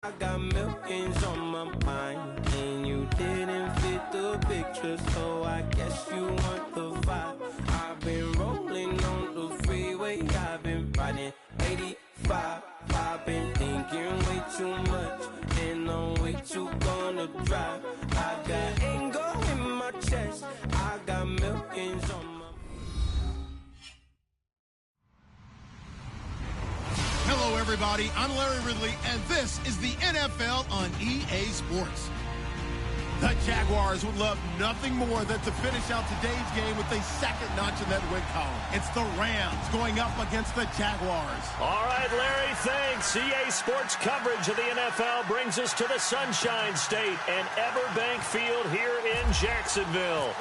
I got millions on my mind, and you didn't fit the picture, so I guess you want the vibe. I've been rolling on the freeway, I've been riding 85. I've been thinking way too much, and I'm way too gonna drive. I got anger in my chest, I got millions on my. Hello, everybody. I'm Larry Ridley, and this is the NFL on EA Sports. The Jaguars would love nothing more than to finish out today's game with a second notch in that win column. It's the Rams going up against the Jaguars. All right, Larry, thanks. EA Sports coverage of the NFL brings us to the Sunshine State and Everbank Field here in Jacksonville.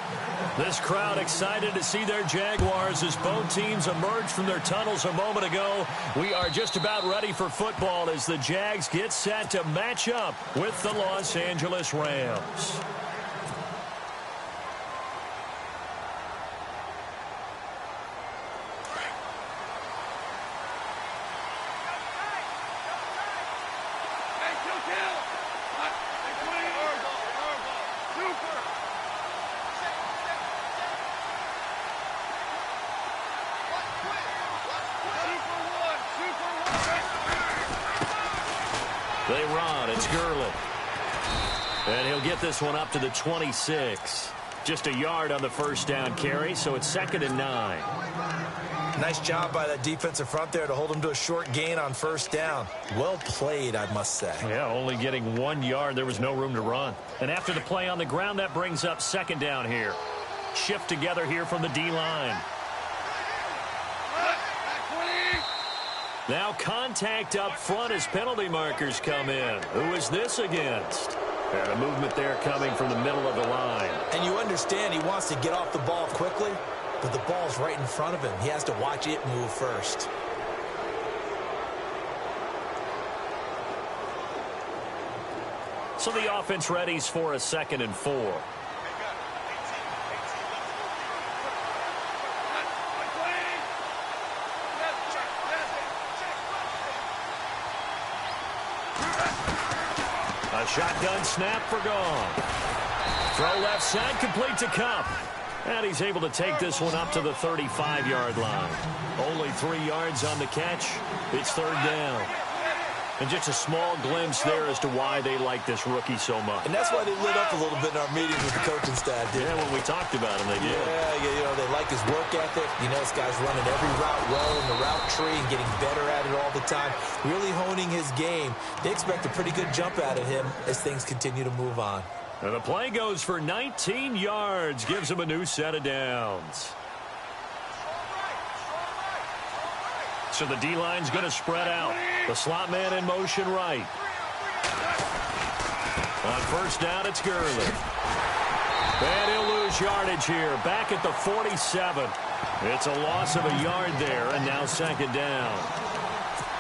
This crowd excited to see their Jaguars as both teams emerged from their tunnels a moment ago. We are just about ready for football as the Jags get set to match up with the Los Angeles Rams. They run. It's Gurley. And he'll get this one up to the 26. Just a yard on the first down carry, so it's 2nd and 9. Nice job by that defensive front there to hold him to a short gain on first down. Well played, I must say. Yeah, only getting 1 yard. There was no room to run. And after the play on the ground, that brings up 2nd down here. Shift together here from the D-line. Now contact up front as penalty markers come in. Who is this against? And a movement there coming from the middle of the line. And you understand he wants to get off the ball quickly, but the ball's right in front of him. He has to watch it move first. So the offense readies for a 2nd and 4. A shotgun snap for gone. Throw left side, complete to Kupp. And he's able to take this one up to the 35-yard line. Only 3 yards on the catch. It's 3rd down. And just a small glimpse there as to why they like this rookie so much. And that's why they lit up a little bit in our meetings with the coaching staff, didn't they? Yeah, when we talked about him, they did. Yeah, you know, they like his work ethic. You know, this guy's running every route well in the route tree and getting better at it all the time. Really honing his game. They expect a pretty good jump out of him as things continue to move on. And the play goes for 19 yards. Gives him a new set of downs. So the D-line's going to spread out. The slot man in motion right. On first down, it's Gurley. And he'll lose yardage here. Back at the 47. It's a loss of a yard there, and now 2nd down.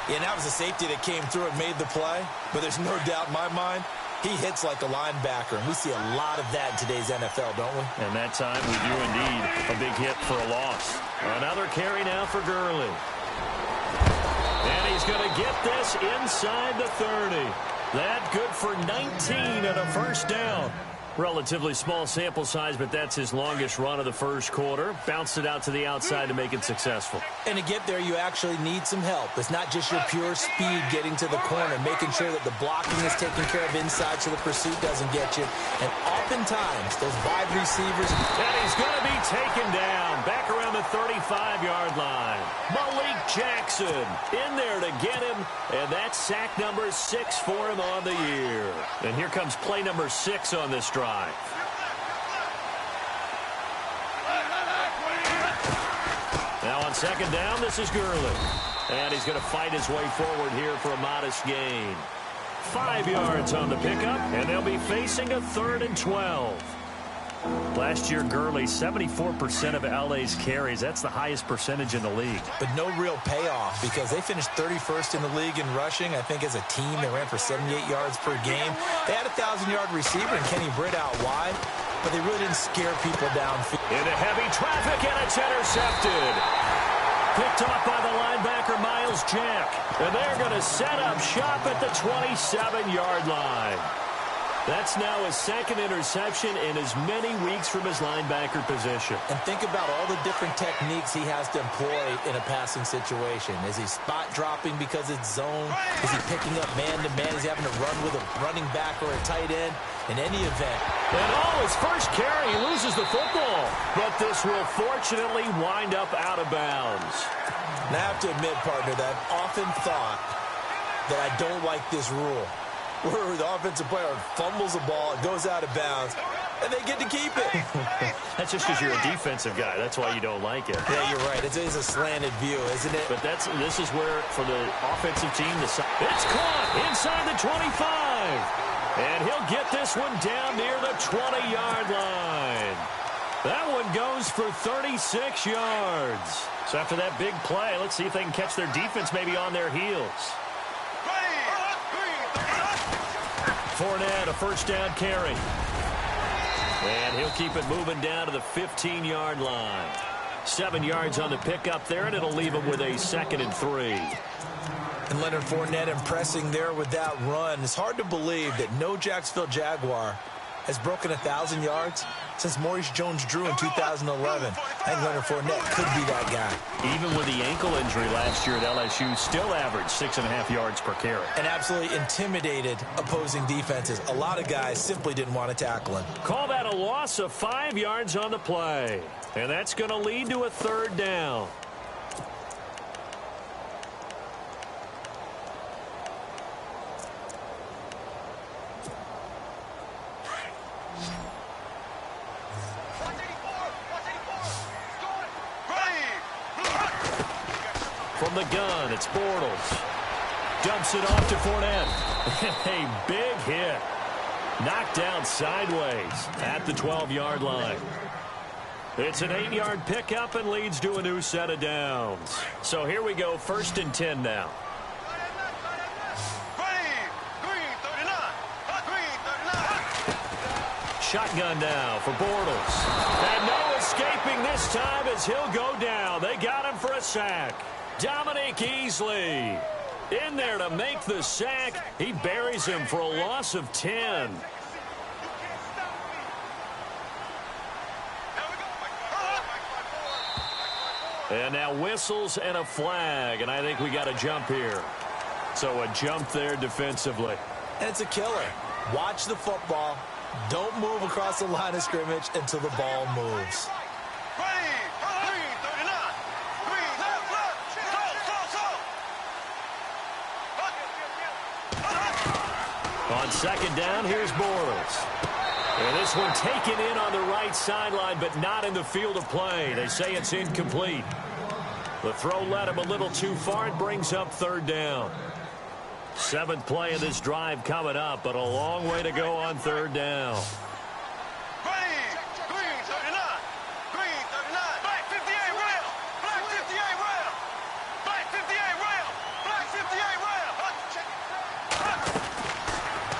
Yeah, that was a safety that came through and made the play. But there's no doubt in my mind, he hits like a linebacker. And we see a lot of that in today's NFL, don't we? And that time we do indeed. A big hit for a loss. Another carry now for Gurley. And he's going to get this inside the 30. That good for 19 and a first down. Relatively small sample size, but that's his longest run of the first quarter. Bounced it out to the outside to make it successful. And to get there, you actually need some help. It's not just your pure speed getting to the corner, making sure that the blocking is taken care of inside so the pursuit doesn't get you. And oftentimes, those wide receivers... And he's going to be taken down back around the 35-yard line. Malik Jackson in there to get him, and that's sack number 6 for him on the year. And here comes play number 6 on this drive. Now on 2nd down, this is Gurley. And he's going to fight his way forward here for a modest gain. 5 yards on the pickup, and they'll be facing a 3rd and 12. Last year, Gurley, 74% of LA's carries. That's the highest percentage in the league. But no real payoff because they finished 31st in the league in rushing. I think as a team, they ran for 78 yards per game. They had a 1,000-yard receiver in Kenny Britt out wide, but they really didn't scare people downfield. Into heavy traffic, and it's intercepted. Picked off by the linebacker, Miles Jack. And they're going to set up shop at the 27-yard line. That's now his second interception in as many weeks from his linebacker position. And think about all the different techniques he has to employ in a passing situation. Is he spot dropping because it's zone? Is he picking up man-to-man? Is he having to run with a running back or a tight end? In any event. And his first carry, he loses the football. But this will fortunately wind up out of bounds. And I have to admit, partner, that I've often thought that I don't like this rule, where the offensive player fumbles the ball, it goes out of bounds, and they get to keep it. That's just because you're a defensive guy. That's why you don't like it. Yeah, you're right. It's a slanted view, isn't it? But this is where, for the offensive team, it's caught inside the 25. And he'll get this one down near the 20-yard line. That one goes for 36 yards. So after that big play, let's see if they can catch their defense maybe on their heels. Fournette, a first down carry. And he'll keep it moving down to the 15-yard line. 7 yards on the pickup there, and it'll leave him with a 2nd and 3. And Leonard Fournette impressing there with that run. It's hard to believe that no Jacksonville Jaguar has broken 1,000 yards since Maurice Jones-Drew in 2011. I think Leonard Fournette could be that guy. Even with the ankle injury last year at LSU, still averaged 6.5 yards per carry. And absolutely intimidated opposing defenses. A lot of guys simply didn't want to tackle him. Call that a loss of 5 yards on the play. And that's going to lead to a 3rd down. From the gun, it's Bortles. Dumps it off to Fournette. A big hit. Knocked down sideways at the 12-yard line. It's an 8-yard pickup and leads to a new set of downs. So here we go, 1st and 10 now. Shotgun now for Bortles. And no escaping this time as he'll go down. They got him for a sack. Dominique Easley in there to make the sack. He buries him for a loss of 10. And now whistles and a flag, and I think we got a jump here. So a jump there defensively. And it's a killer. Watch the football. Don't move across the line of scrimmage until the ball moves. On 2nd down, here's Bortles. And this one taken in on the right sideline, but not in the field of play. They say it's incomplete. The throw led him a little too far. It brings up 3rd down. 7th play of this drive coming up, but a long way to go on 3rd down.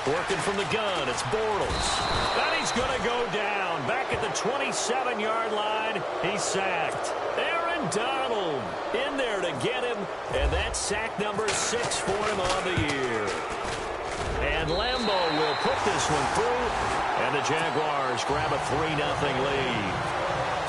Working from the gun, it's Bortles. And he's going to go down. Back at the 27-yard line, he's sacked. Aaron Donald in there to get him, and that's sack number 6 for him on the year. And Lambeau will put this one through, and the Jaguars grab a 3-0 lead.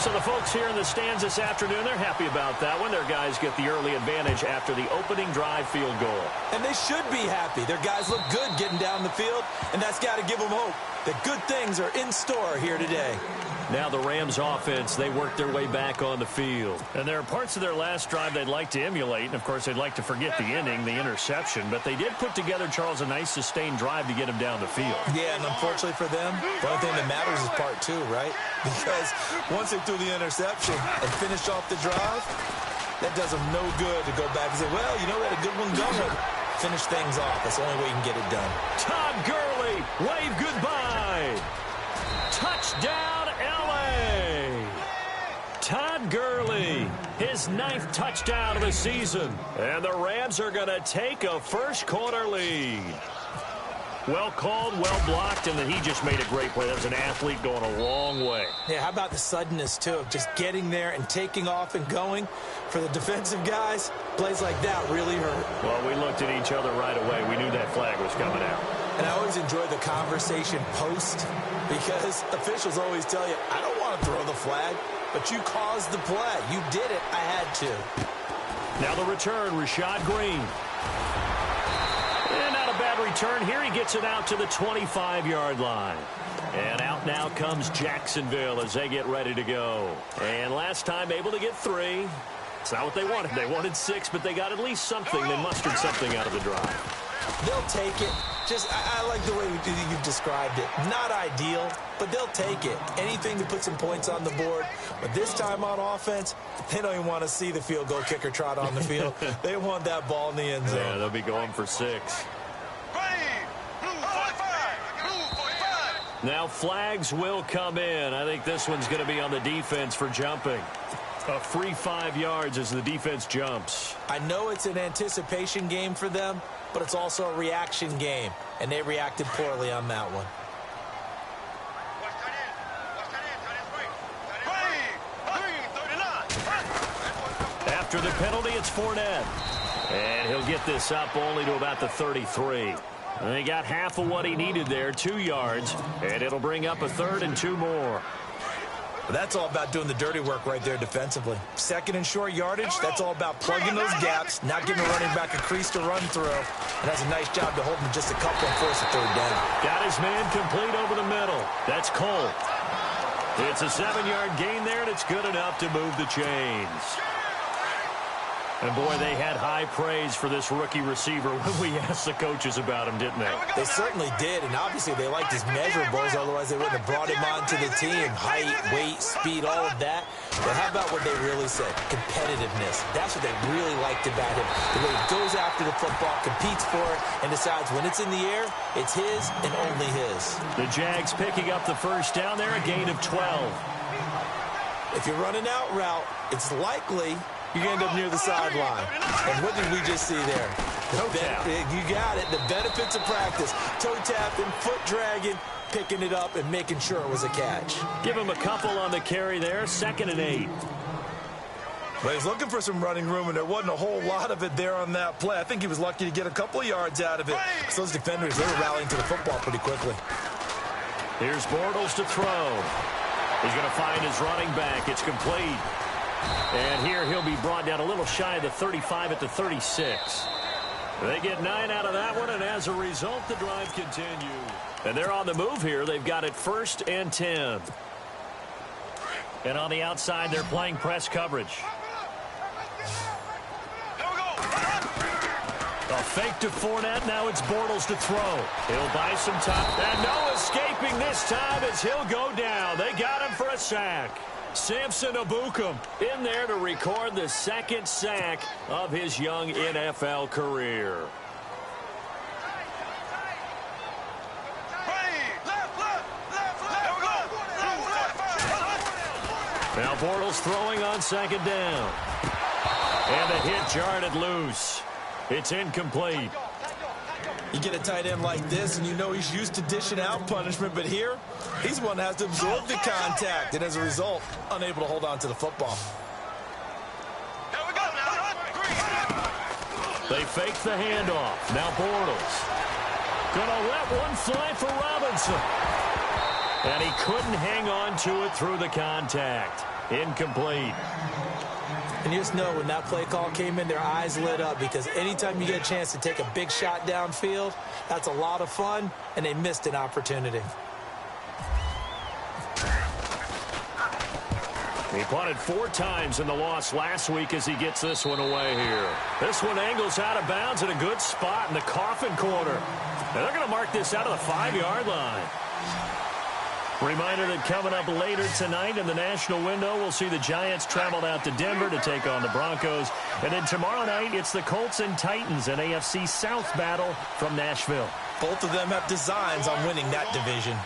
So the folks here in the stands this afternoon, they're happy about that one. Their guys get the early advantage after the opening drive field goal. And they should be happy. Their guys look good getting down the field, and that's got to give them hope that good things are in store here today. Now the Rams offense, they work their way back on the field. And there are parts of their last drive they'd like to emulate. And, of course, they'd like to forget the inning, the interception. But they did put together, Charles, a nice sustained drive to get him down the field. Yeah, and unfortunately for them, the only thing that matters is part 2, right? Because once they threw the interception and finished off the drive, that does them no good to go back and say, well, you know, we had a good one going. Finish things off. That's the only way you can get it done. Todd Gurley, wave goodbye. Touchdown, L.A. Todd Gurley, his 9th touchdown of the season. And the Rams are going to take a first-quarter lead. Well called, well blocked, and then he just made a great play. That was an athlete going a long way. Yeah, how about the suddenness, too, of just getting there and taking off and going? For the defensive guys, plays like that really hurt. Well, we looked at each other right away. We knew that flag was coming out. And I always enjoy the conversation post because officials always tell you, I don't want to throw the flag, but you caused the play. You did it. I had to. Now the return, Rashad Green. And not a bad return here. He gets it out to the 25-yard line. And out now comes Jacksonville as they get ready to go. And last time able to get 3. It's not what they wanted. They wanted 6, but they got at least something. They mustered something out of the drive. They'll take it. I like the way you've described it. Not ideal, but they'll take it. Anything to put some points on the board. But this time on offense, they don't even want to see the field goal kicker trot on the field. They want that ball in the end zone. Yeah, they'll be going for 6. Now flags will come in. I think this one's going to be on the defense for jumping. A free 5 yards as the defense jumps. I know it's an anticipation game for them, but it's also a reaction game, and they reacted poorly on that one. After the penalty, it's Fournette. And he'll get this up only to about the 33. And he got half of what he needed there, 2 yards, and it'll bring up a 3rd and 2 more. That's all about doing the dirty work right there defensively. 2nd and short yardage, that's all about plugging those gaps, not giving a running back a crease to run through. And that's a nice job to hold him just a couple and force a 3rd down. Got his man complete over the middle. That's Cole. It's a 7-yard gain there, and it's good enough to move the chains. And, boy, they had high praise for this rookie receiver when we asked the coaches about him, didn't they? They certainly did, and obviously they liked his measurables, otherwise they wouldn't have brought him onto the team. Height, weight, speed, all of that. But how about what they really said? Competitiveness. That's what they really liked about him. The way he goes after the football, competes for it, and decides when it's in the air, it's his and only his. The Jags picking up the first down there, a gain of 12. If you're running out route, it's likely you're going to end up near the sideline. And what did we just see there? You got it. The benefits of practice. Toe tapping, foot dragging, picking it up, and making sure it was a catch. Give him a couple on the carry there. 2nd and 8. But he's looking for some running room, and there wasn't a whole lot of it there on that play. I think he was lucky to get a couple of yards out of it. So those defenders, they were rallying to the football pretty quickly. Here's Bortles to throw. He's going to find his running back. It's complete. And here he'll be brought down a little shy of the 35 at the 36. They get 9 out of that one, and as a result, the drive continues. And they're on the move here. They've got it 1st and 10. And on the outside, they're playing press coverage. A fake to Fournette. Now it's Bortles to throw. He'll buy some time. And no escaping this time as he'll go down. They got him for a sack. Samson Abukum in there to record the 2nd sack of his young NFL career. Now Bortles throwing on 2nd down. And the hit jarred it loose. It's incomplete. You get a tight end like this, and you know he's used to dishing out punishment, but here, he's one that has to absorb the contact, and as a result, unable to hold on to the football. They fake the handoff. Now Bortles. Gonna let one fly for Robinson. And he couldn't hang on to it through the contact. Incomplete. And you just know when that play call came in, their eyes lit up because anytime you get a chance to take a big shot downfield, that's a lot of fun, and they missed an opportunity. He punted 4 times in the loss last week as he gets this one away here. This one angles out of bounds at a good spot in the coffin corner. And they're going to mark this out of the 5-yard line. Reminder that coming up later tonight in the national window, we'll see the Giants travel out to Denver to take on the Broncos. And then tomorrow night, it's the Colts and Titans, an AFC South battle from Nashville. Both of them have designs on winning that division.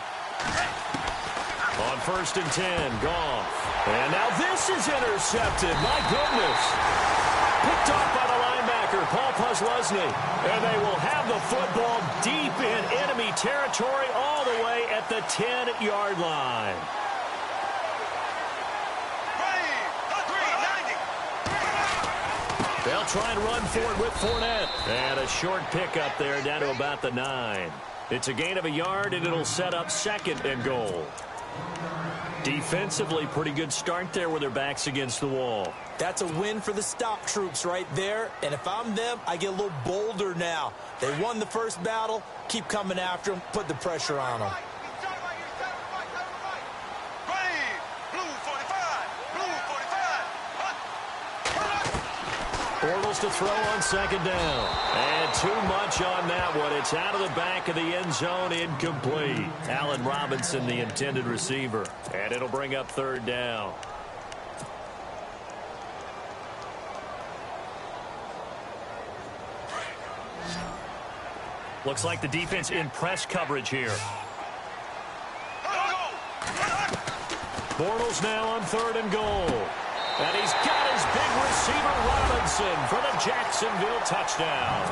On 1st and 10, Goff. And now this is intercepted. My goodness. Picked off by the linebacker. linebacker, Paul Posluszny. And they will have the football deep in enemy territory all the way at the 10-yard line. They'll try and run for it with Fournette. And a short pickup there down to about the 9. It's a gain of a yard, and it'll set up 2nd and goal. Defensively, pretty good start there with their backs against the wall. That's a win for the stop troops right there. And if I'm them, I get a little bolder now. They won the first battle. Keep coming after them. Put the pressure on them. Bortles to throw on 2nd down. And too much on that one. It's out of the back of the end zone, incomplete. Allen Robinson, the intended receiver. And it'll bring up 3rd down. Looks like the defense in press coverage here. Bortles now on 3rd and goal. And he's got his big receiver, Robinson, for the Jacksonville touchdown.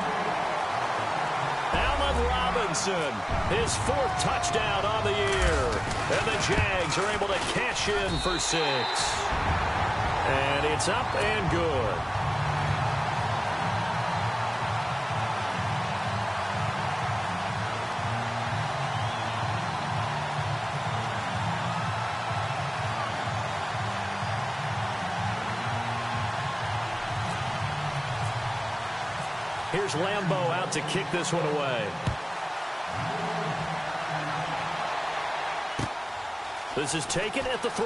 Allen Robinson, his 4th touchdown on the year. And the Jags are able to cash in for 6. And it's up and good. Here's Lambeau out to kick this one away. This is taken at the 3.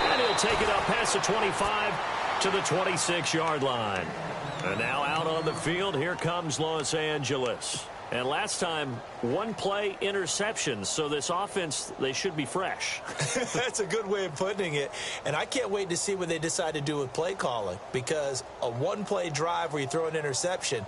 And he'll take it up past the 25 to the 26-yard line. And now out on the field, here comes Los Angeles. And last time, 1-play interceptions, so this offense, they should be fresh. That's a good way of putting it. And I can't wait to see what they decide to do with play calling, because a 1-play drive where you throw an interception,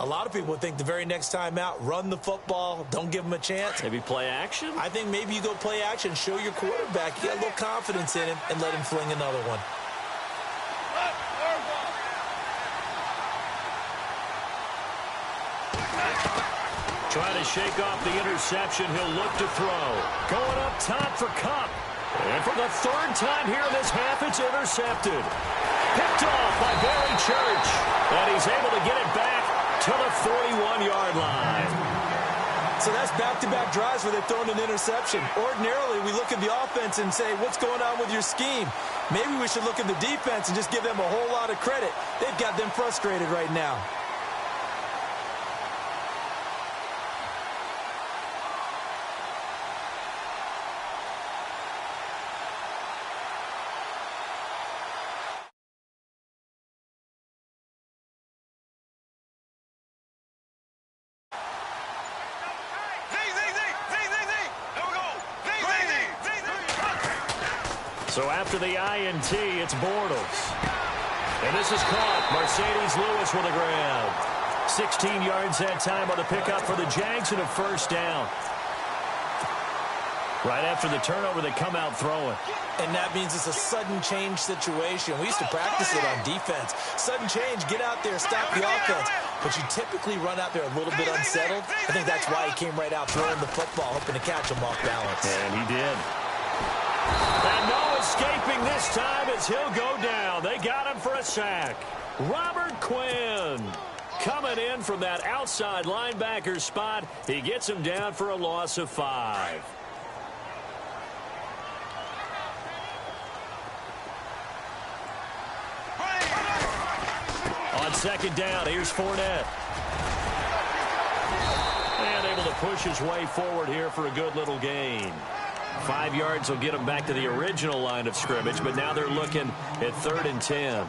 a lot of people think the very next time out, run the football, don't give them a chance. Maybe play action? I think maybe you go play action, show your quarterback, you got a little confidence in him, and let him fling another one. Trying to shake off the interception. He'll look to throw. Going up top for Kupp. And for the 3rd time here in this half, it's intercepted. Picked off by Barry Church. And he's able to get it back to the 41-yard line. So that's back-to-back drives where they've thrown an interception. Ordinarily, we look at the offense and say, what's going on with your scheme? Maybe we should look at the defense and just give them a whole lot of credit. They've got them frustrated right now. So after the INT, it's Bortles. And this is caught. Mercedes Lewis with a grab. 16 yards that time on the pickup for the Jags and a 1st down. Right after the turnover, they come out throwing. And that means it's a sudden change situation. We used to practice it on defense. Sudden change, get out there, stop the offense. But you typically run out there a little bit unsettled. I think that's why he came right out throwing the football, hoping to catch him off balance. And he did. And no escaping this time as he'll go down. They got him for a sack. Robert Quinn coming in from that outside linebacker spot. He gets him down for a loss of 5. On 2nd down, here's Fournette. And able to push his way forward here for a good little gain. 5 yards will get them back to the original line of scrimmage, but now they're looking at 3rd and 10.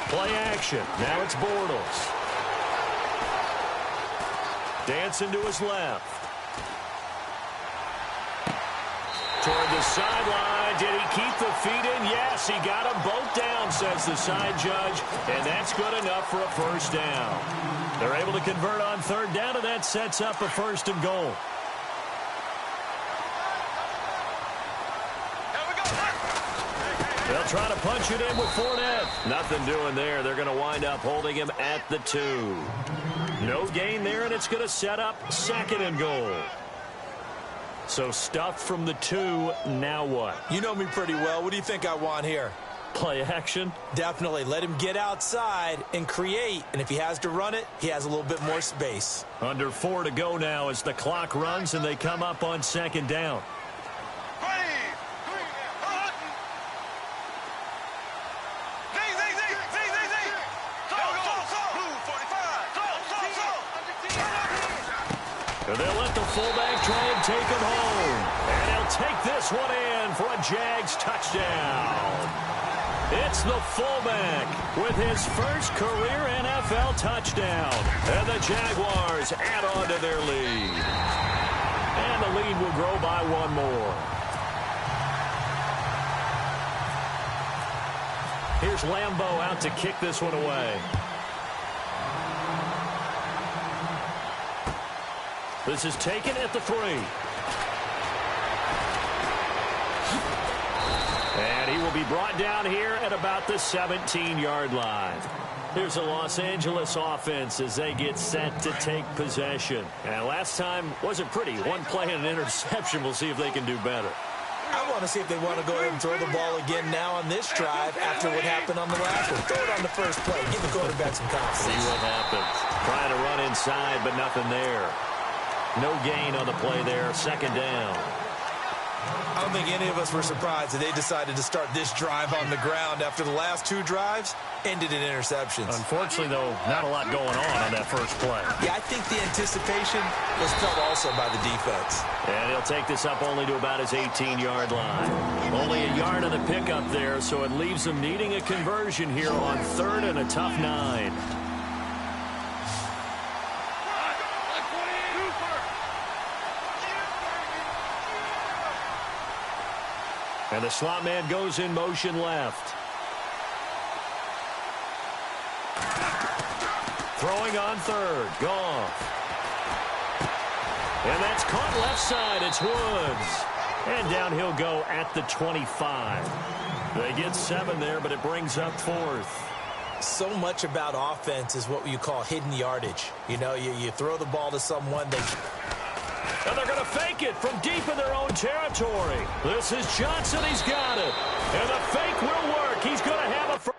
Play action. Now it's Bortles. Dancing to his left. toward the sideline. Did he keep the feet in? Yes, he got them both down, says the side judge, and that's good enough for a first down. They're able to convert on third down, and that sets up a first and goal. They'll try to punch it in with Fournette. Nothing doing there. They're going to wind up holding him at the 2. No gain there, and it's going to set up second and goal. So stuffed from the 2, now what? You know me pretty well. What do you think I want here? Play action? Definitely. Let him get outside and create. And if he has to run it, he has a little bit more space. Under 4 to go now as the clock runs and they come up on second down. They'll let the fullback try and take him home. And he'll take this one in for a Jags touchdown. It's the fullback with his first career NFL touchdown. And the Jaguars add on to their lead. And the lead will grow by one more. Here's Lambeau out to kick this one away. This is taken at the 3. And he will be brought down here at about the 17-yard line. Here's the Los Angeles offense as they get set to take possession. And last time wasn't pretty. One play and an interception. We'll see if they can do better. I want to see if they want to go ahead and throw the ball again now on this drive after what happened on the last one. Throw it on the first play. Give the quarterback some confidence. See what happens. Trying to run inside, but nothing there. No gain on the play there. Second down. I don't think any of us were surprised that they decided to start this drive on the ground after the last 2 drives ended in interceptions. Unfortunately, though, not a lot going on that first play. Yeah, I think the anticipation was felt also by the defense. And he'll take this up only to about his 18-yard line. Only a yard of the pickup there, so it leaves him needing a conversion here on third and a tough 9. And the slot man goes in motion left. Throwing on third. Goff. And that's caught left side. It's Woods. And down he'll go at the 25. They get 7 there, but it brings up 4th. So much about offense is what you call hidden yardage. You know, you throw the ball to someone, and they're going to fake it from deep in their own territory. This is Johnson. He's got it. And the fake will work. He's going to have a first.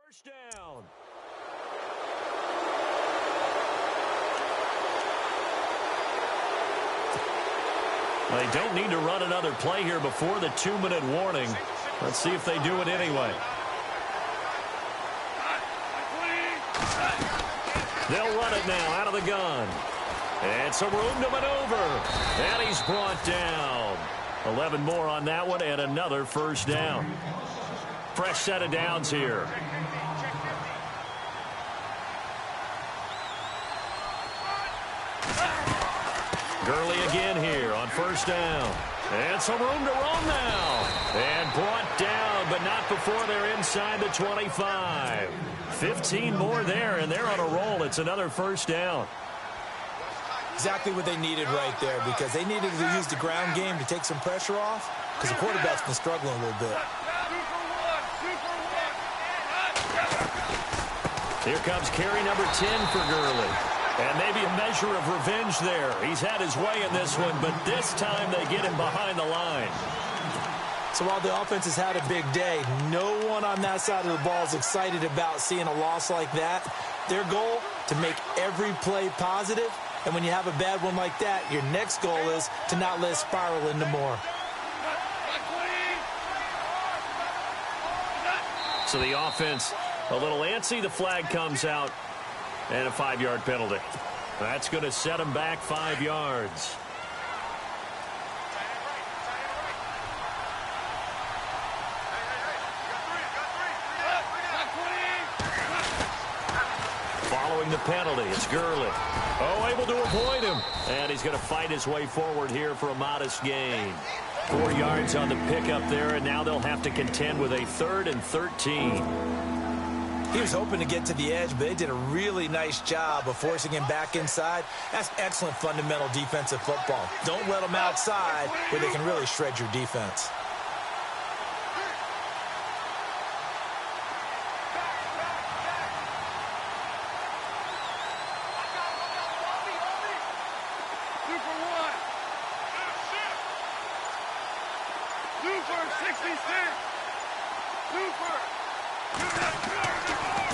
First down. They don't need to run another play here before the 2-minute warning. Let's see if they do it anyway. They'll run it now out of the gun. And some room to maneuver. And he's brought down. 11 more on that one and another first down. Fresh set of downs here. Gurley again here on first down. And some room to roam now. And brought down, but not before they're inside the 25. 15 more there, and they're on a roll. It's another first down. Exactly what they needed right there, because they needed to use the ground game to take some pressure off, because the quarterback's been struggling a little bit. Here comes carry number 10 for Gurley. And maybe a measure of revenge there. He's had his way in this one, but this time they get him behind the line. So while the offense has had a big day, no one on that side of the ball is excited about seeing a loss like that. Their goal, to make every play positive And when you have a bad one like that, your next goal is to not let it spiral into more. So the offense a little antsy. The flag comes out, and a 5-yard penalty. That's going to set them back 5 yards. Following the penalty, it's Gurley. Oh, able to avoid him. And he's going to fight his way forward here for a modest gain. 4 yards on the pickup there, and now they'll have to contend with a 3rd and 13. He was hoping to get to the edge, but they did a really nice job of forcing him back inside. That's excellent fundamental defensive football. Don't let them outside where they can really shred your defense.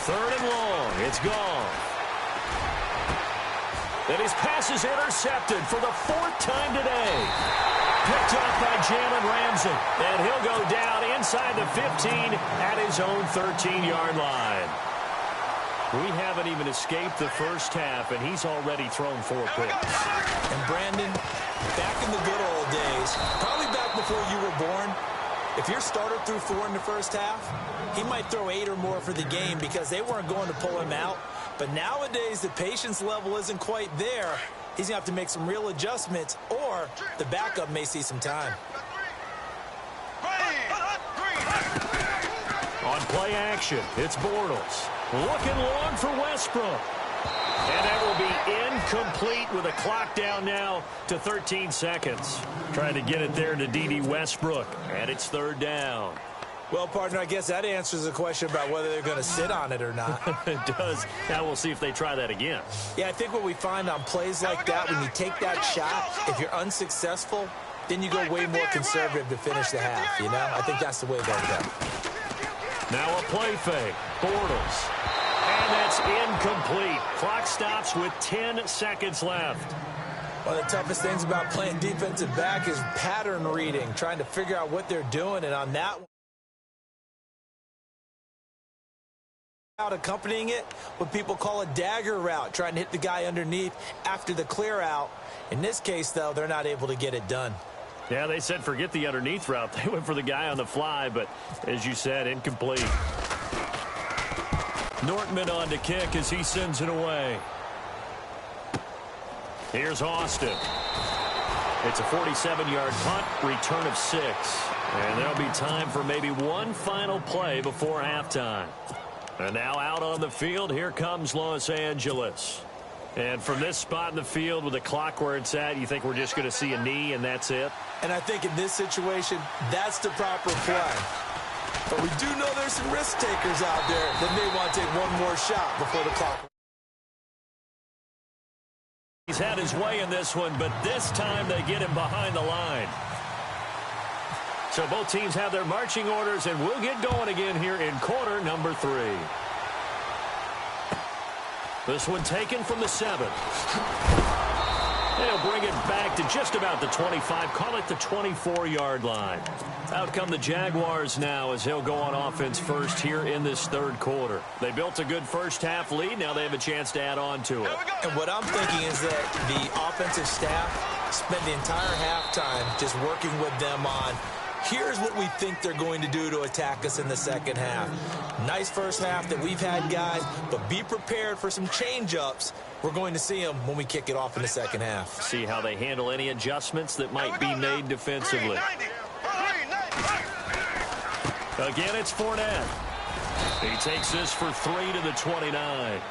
Third and long. It's gone. And his pass is intercepted for the 4th time today. Picked up by Jalen Ramsey. And he'll go down inside the 15 at his own 13-yard line. We haven't even escaped the first half, and he's already thrown 4 picks. And Brandon, back in the good old days, probably back before you were born, if your starter threw 4 in the first half, he might throw 8 or more for the game because they weren't going to pull him out. But nowadays, the patience level isn't quite there. He's going to have to make some real adjustments, or the backup may see some time. On play action, it's Bortles. Looking long for Westbrook. And that will be incomplete with a clock down now to 13 seconds. Trying to get it there to D.D. Westbrook. And it's 3rd down. Well, partner, I guess that answers the question about whether they're going to sit on it or not. It does. Now we'll see if they try that again. Yeah, I think what we find on plays like that, when you take that shot, if you're unsuccessful, then you go way more conservative to finish the half, you know? I think that's the way they'll go. Now a play fake. Bortles. And that's incomplete. Clock stops with 10 seconds left. One of the toughest things about playing defensive back is pattern reading, trying to figure out what they're doing. And on that one, accompanying it, what people call a dagger route, trying to hit the guy underneath after the clear out. In this case, though, they're not able to get it done. Yeah, they said forget the underneath route. They went for the guy on the fly, but as you said, incomplete. Nortman on to kick as he sends it away. Here's Austin. It's a 47-yard punt, return of 6. And there'll be time for maybe one final play before halftime. And now out on the field, here comes Los Angeles. And from this spot in the field with the clock where it's at, you think we're just going to see a knee and that's it? And I think in this situation, that's the proper play. But we do know there's some risk takers out there that may want to take one more shot before the clock. He's had his way in this one, but this time they get him behind the line. So both teams have their marching orders, and we'll get going again here in quarter number 3. This one taken from the 7. They'll bring it back to just about the 25, call it the 24-yard line. Out come the Jaguars now as he'll go on offense first here in this 3rd quarter. They built a good first half lead. Now they have a chance to add on to it. And what I'm thinking is that the offensive staff spent the entire halftime just working with them on, here's what we think they're going to do to attack us in the second half. Nice first half that we've had, guys, but be prepared for some change-ups. We're going to see them when we kick it off in the second half. See how they handle any adjustments that might be made defensively. Again, it's Fournette. He takes this for 3 to the 29.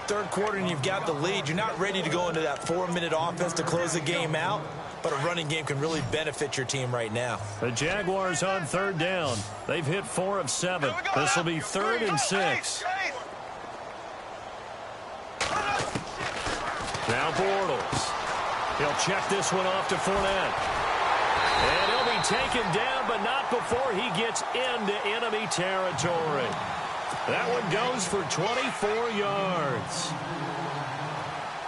3rd quarter and you've got the lead. You're not ready to go into that 4-minute offense to close the game out, but a running game can really benefit your team right now. The Jaguars on 3rd down. They've hit 4 of 7. This will be 3rd and 6. Now Bortles. He'll check this one off to Fournette. And he'll be taken down, but not before he gets into enemy territory. That one goes for 24 yards.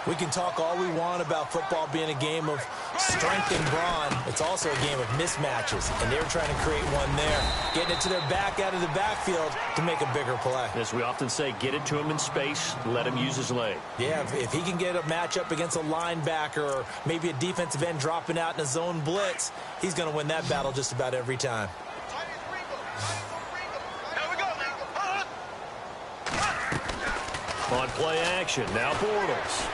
We can talk all we want about football being a game of strength and brawn. It's also a game of mismatches, and they're trying to create one there, getting it to their back out of the backfield to make a bigger play. As we often say, get it to him in space, let him use his leg. Yeah, if he can get a matchup against a linebacker or maybe a defensive end dropping out in a zone blitz, he's going to win that battle just about every time. On play action, now Bortles.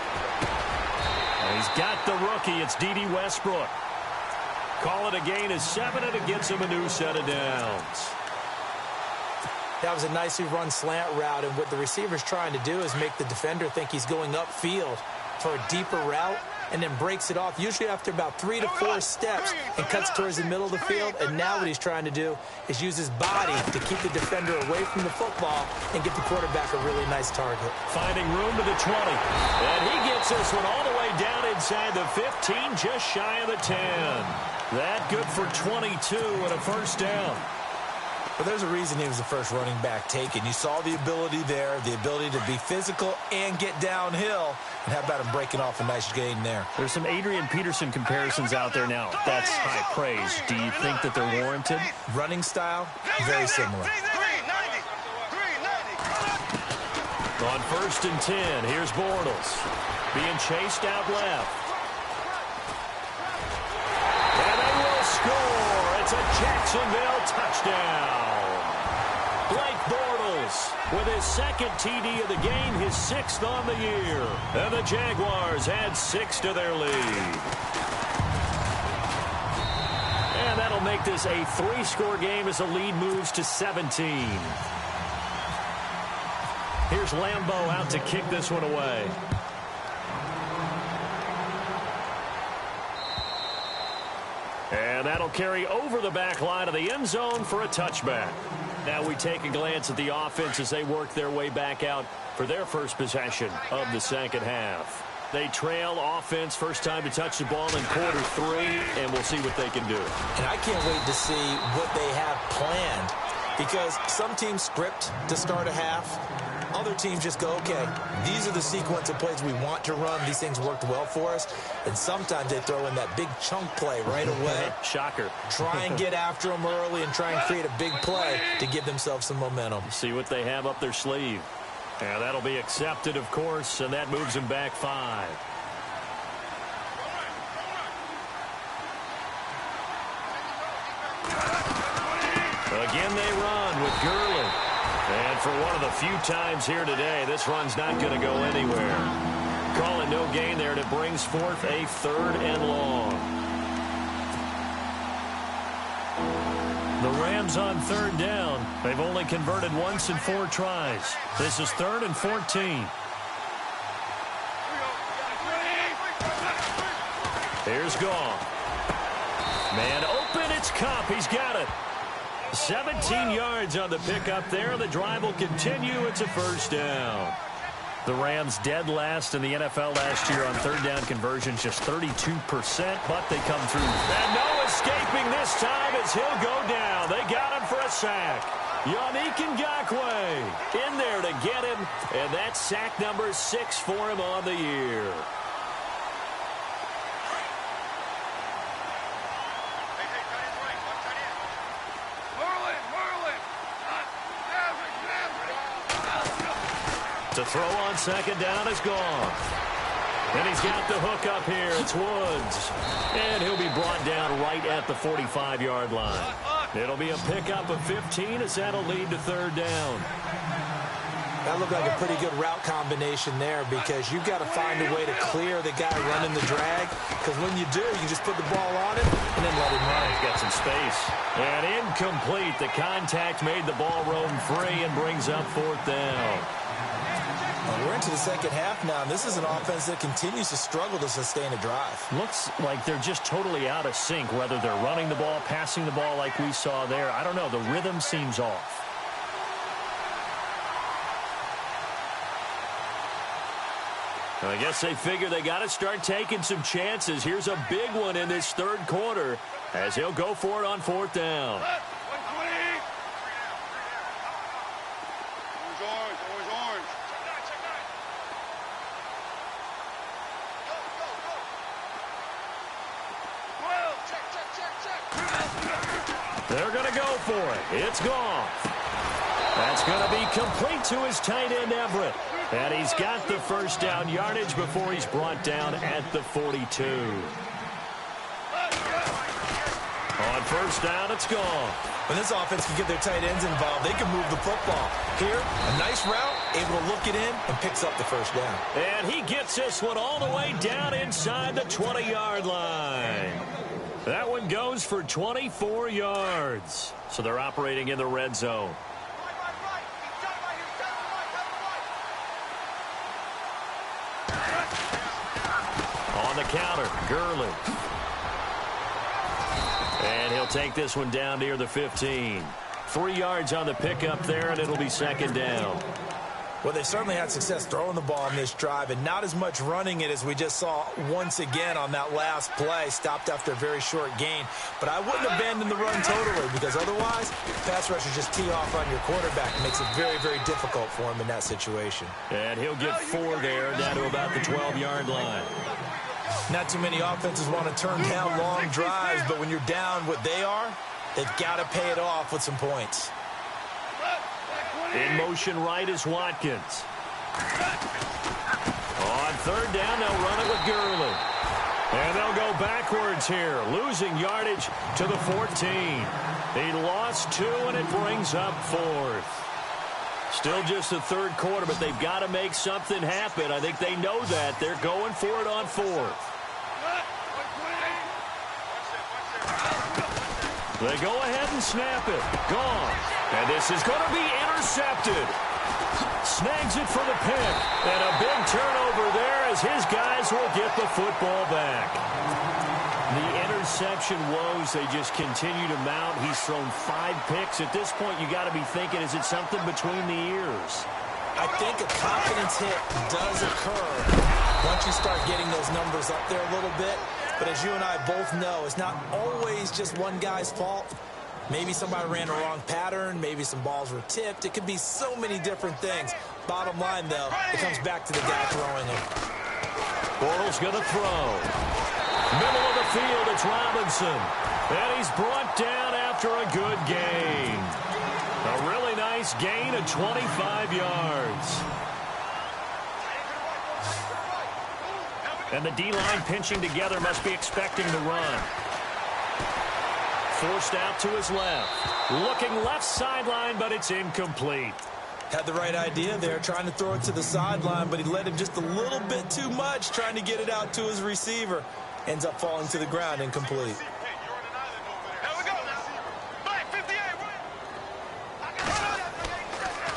And he's got the rookie. It's D.D. Westbrook. Call it a gain of 7, and it gets him a new set of downs. That was a nicely run slant route, and what the receiver's trying to do is make the defender think he's going upfield for a deeper route, and then breaks it off, usually after about 3 to 4 steps, and cuts towards the middle of the field. And now what he's trying to do is use his body to keep the defender away from the football and get the quarterback a really nice target. Finding room to the 20. And he gets this one all the way down inside the 15, just shy of the 10. That good for 22 and a first down. But there's a reason he was the first running back taken. You saw the ability there, the ability to be physical and get downhill. And how about him breaking off a nice gain there? There's some Adrian Peterson comparisons out there now. That's high praise. Do you think that they're warranted? Running style, very similar. On 1st and 10, here's Bortles. Being chased out left. And they will score. It's a Jacksonville touchdown. Blake Bortles with his second TD of the game, his 6th on the year. And the Jaguars add 6 to their lead. And that'll make this a 3-score game as the lead moves to 17. Here's Lambeau out to kick this one away. And that'll carry over the back line of the end zone for a touchback. Now we take a glance at the offense as they work their way back out for their first possession of the second half. They trail offense, first time to touch the ball in quarter 3, and we'll see what they can do. And I can't wait to see what they have planned, because some teams script to start a half. Other teams just go, okay, these are the sequence of plays we want to run. These things worked well for us. And sometimes they throw in that big chunk play right away. Shocker. Try and get after them early and try and create a big play to give themselves some momentum. See what they have up their sleeve. And that'll be accepted, of course, and that moves them back 5. Again, they run with Gurley. And for one of the few times here today, this run's not going to go anywhere. Call it no gain there, and it brings forth a 3rd and long. The Rams on 3rd down. They've only converted once in 4 tries. This is 3rd and 14. Here's Goff. Man open, it's Kupp. He's got it. 17 yards on the pickup there. The drive will continue. It's a first down. The Rams dead last in the NFL last year on 3rd down conversions, just 32%, but they come through. And no escaping this time as he'll go down. They got him for a sack. Yannick Ngakoue in there to get him, and that's sack number 6 for him on the year. To throw on 2nd down is gone. And he's got the hook up here. It's Woods. And he'll be brought down right at the 45-yard line. It'll be a pickup of 15 as that'll lead to 3rd down. That looked like a pretty good route combination there, because you've got to find a way to clear the guy running the drag, because when you do, you can just put the ball on him and then let him run. He's got some space. And incomplete. The contact made the ball roam free and brings up 4th down. We're into the second half now, and this is an offense that continues to struggle to sustain a drive. Looks like they're just totally out of sync, whether they're running the ball, passing the ball like we saw there. I don't know. The rhythm seems off. I guess they figure they got to start taking some chances. Here's a big one in this 3rd quarter as he'll go for it on 4th down. They're going to go for it. It's gone. That's going to be complete to his tight end, Everett. And he's got the first down yardage before he's brought down at the 42. On first down, it's gone. When this offense can get their tight ends involved, they can move the football. Here, a nice route, able to look it in, and picks up the first down. And he gets this one all the way down inside the 20-yard line. That one goes for 24 yards. So they're operating in the red zone. On the counter, Gurley. And he'll take this one down near the 15. 3 yards on the pickup there, and it'll be second down. Well, they certainly had success throwing the ball on this drive, and not as much running it as we just saw once again on that last play. Stopped after a very short gain. But I wouldn't abandon the run totally, because otherwise, pass rushers just tee off on your quarterback. It makes it very, very difficult for him in that situation. And he'll get 4 there, down to about the 12-yard line. Not too many offenses want to turn down long drives, but when you're down what they are, they've got to pay it off with some points. In motion right is Watkins. On third down, they'll run it with Gurley. And they'll go backwards here, losing yardage to the 14. He lost 2, and it brings up 4th. Still just the third quarter, but they've got to make something happen. I think they know that. They're going for it on 4th. They go ahead and snap it. Gone. And this is going to be intercepted. Snags it for the pick. And a big turnover there as his guys will get the football back. The interception woes, they just continue to mount. He's thrown 5 picks. At this point, you got to be thinking, is it something between the ears? I think a confidence hit does occur once you start getting those numbers up there a little bit. But as you and I both know, it's not always just one guy's fault. Maybe somebody ran a wrong pattern. Maybe some balls were tipped. It could be so many different things. Bottom line, though, it comes back to the guy throwing them. Bortles going to throw. Middle of the field, it's Robinson. And he's brought down after a good gain. A really nice gain of 25 yards. And the D-line pinching together, must be expecting the run. Forced out to his left. Looking left sideline, but it's incomplete. Had the right idea there, trying to throw it to the sideline, but he led him just a little bit too much, trying to get it out to his receiver. Ends up falling to the ground, incomplete.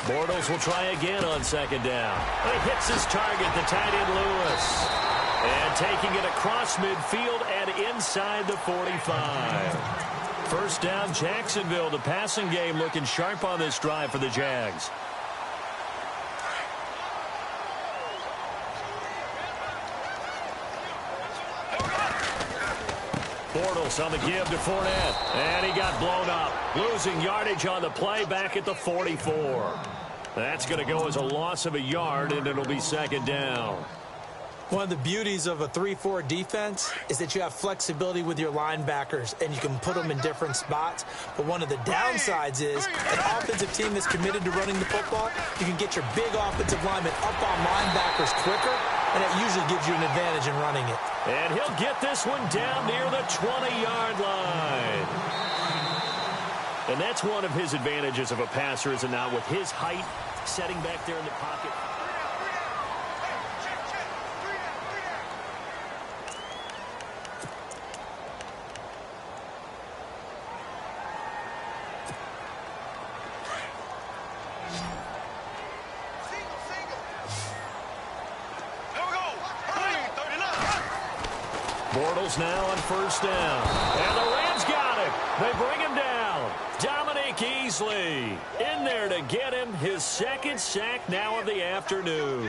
Bortles will try again on second down. He hits his target, the tight end Lewis. And taking it across midfield and inside the 45. First down, Jacksonville. The passing game looking sharp on this drive for the Jags. Bortles on the give to Fournette. And he got blown up. Losing yardage on the play back at the 44. That's going to go as a loss of a yard, and it'll be second down. One of the beauties of a 3-4 defense is that you have flexibility with your linebackers, and you can put them in different spots. But one of the downsides is an offensive team that's committed to running the football, you can get your big offensive linemen up on linebackers quicker, and that usually gives you an advantage in running it. And he'll get this one down near the 20-yard line. And that's one of his advantages of a passer, is it not, with his height, setting back there in the pocket. Bortles now on first down. And the Rams got him. They bring him down. Dominique Easley in there to get him his second sack now of the afternoon.